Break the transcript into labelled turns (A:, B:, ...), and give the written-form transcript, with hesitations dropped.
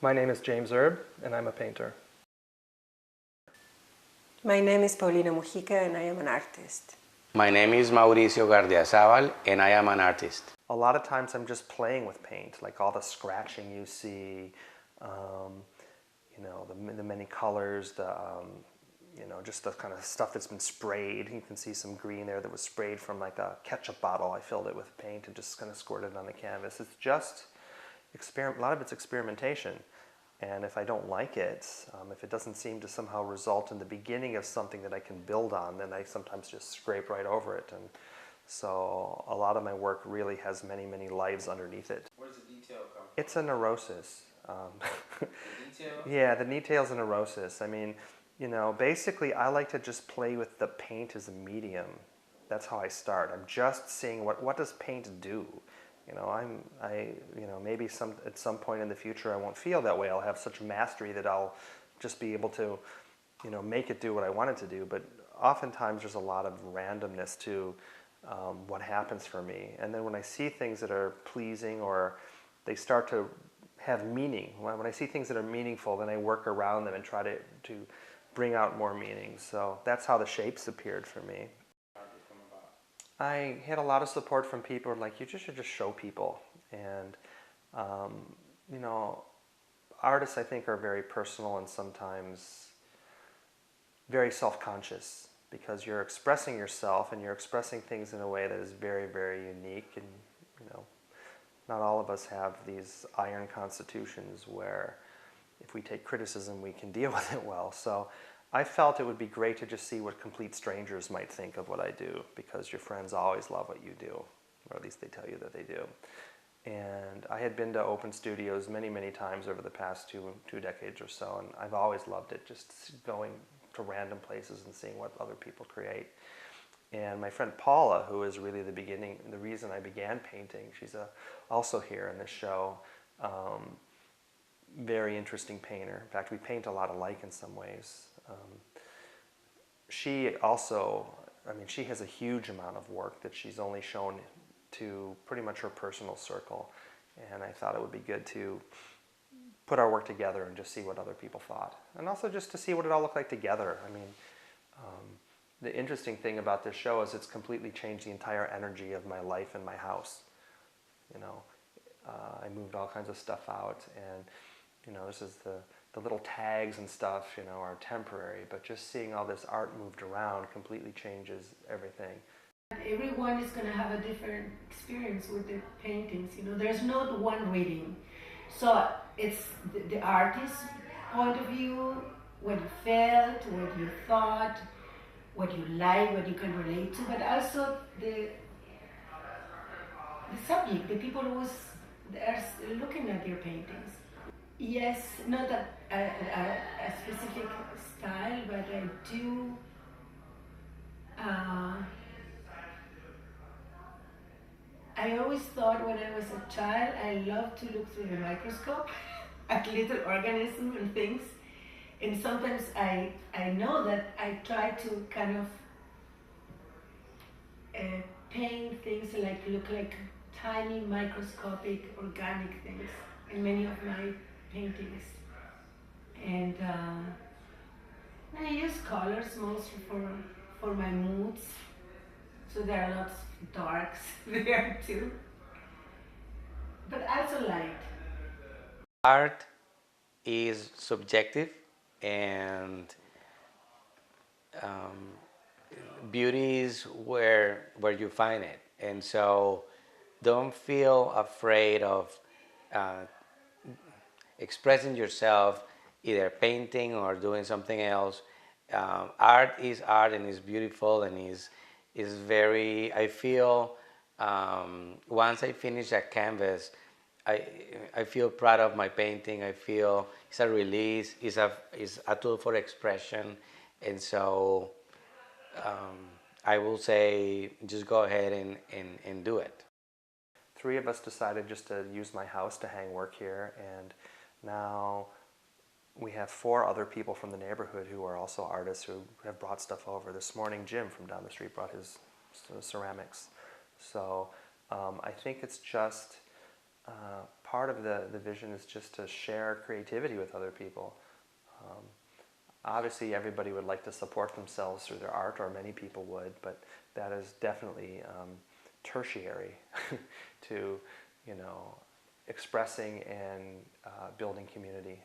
A: My name is James Erb, and I'm a painter.
B: My name is Paulina Mujica, and I am an artist.
C: My name is Mauricio Gardiazabal, and I am an artist.
A: A lot of times I'm just playing with paint, like all the scratching you see, the many colors, just the kind of stuff that's been sprayed. You can see some green there that was sprayed from like a ketchup bottle. I filled it with paint and just kind of squirted it on the canvas. It's just a lot of it's experimentation. And if I don't like it, if it doesn't seem to somehow result in the beginning of something that I can build on, then I sometimes just scrape right over it. And so a lot of my work really has many, many lives underneath it.
C: Where does the detail come from?
A: It's a neurosis.
C: The detail?
A: Yeah, the detail's a neurosis. I mean, basically I like to just play with the paint as a medium. That's how I start. I'm just seeing what does paint do? Maybe at some point in the future I won't feel that way. I'll have such mastery that I'll just be able to, make it do what I want it to do. But oftentimes there's a lot of randomness to what happens for me. And then when I see things that are pleasing or they start to have meaning, when I see things that are meaningful, then I work around them and try to bring out more meaning. So that's how the shapes appeared for me. I had a lot of support from people who were like, you just should just show people. And, artists I think are very personal and sometimes very self-conscious because you're expressing yourself and you're expressing things in a way that is very, very unique. And, not all of us have these iron constitutions where if we take criticism, we can deal with it well. So I felt it would be great to just see what complete strangers might think of what I do, because your friends always love what you do, or at least they tell you that they do. And I had been to open studios many, many times over the past two decades or so, and I've always loved it, just going to random places and seeing what other people create. And my friend Paula, who is really the reason I began painting, she's also here in this show, very interesting painter. In fact, we paint a lot alike in some ways. She also, she has a huge amount of work that she's only shown to pretty much her personal circle. And I thought it would be good to put our work together and just see what other people thought. And also just to see what it all looked like together. The interesting thing about this show is it's completely changed the entire energy of my life and my house. I moved all kinds of stuff out, and this is the little tags and stuff, are temporary, but just seeing all this art moved around completely changes everything.
D: Everyone is going to have a different experience with the paintings. There's not one reading. So it's the artist's point of view, what you felt, what you thought, what you like, what you can relate to, but also the subject, the people who are looking at your paintings. Yes, not a specific style, but I do. I always thought when I was a child, I loved to look through the microscope at little organisms and things. And sometimes I know that I try to kind of paint things look like tiny microscopic organic things in many of my paintings. And I use colors mostly for my moods. So there are lots of darks there too. But also light.
C: Art is subjective, and beauty is where you find it. And so don't feel afraid of expressing yourself, either painting or doing something else. Art is art, and is beautiful, and is very, I feel, once I finish a canvas, I feel proud of my painting. I feel it's a release, it's a tool for expression. And so I will say, just go ahead and do it.
A: Three of us decided just to use my house to hang work here, and now we have 4 other people from the neighborhood who are also artists who have brought stuff over. This morning, Jim from down the street brought his ceramics. So I think it's just part of the vision is just to share creativity with other people. Obviously, everybody would like to support themselves through their art, or many people would, but that is definitely tertiary to, expressing and building community.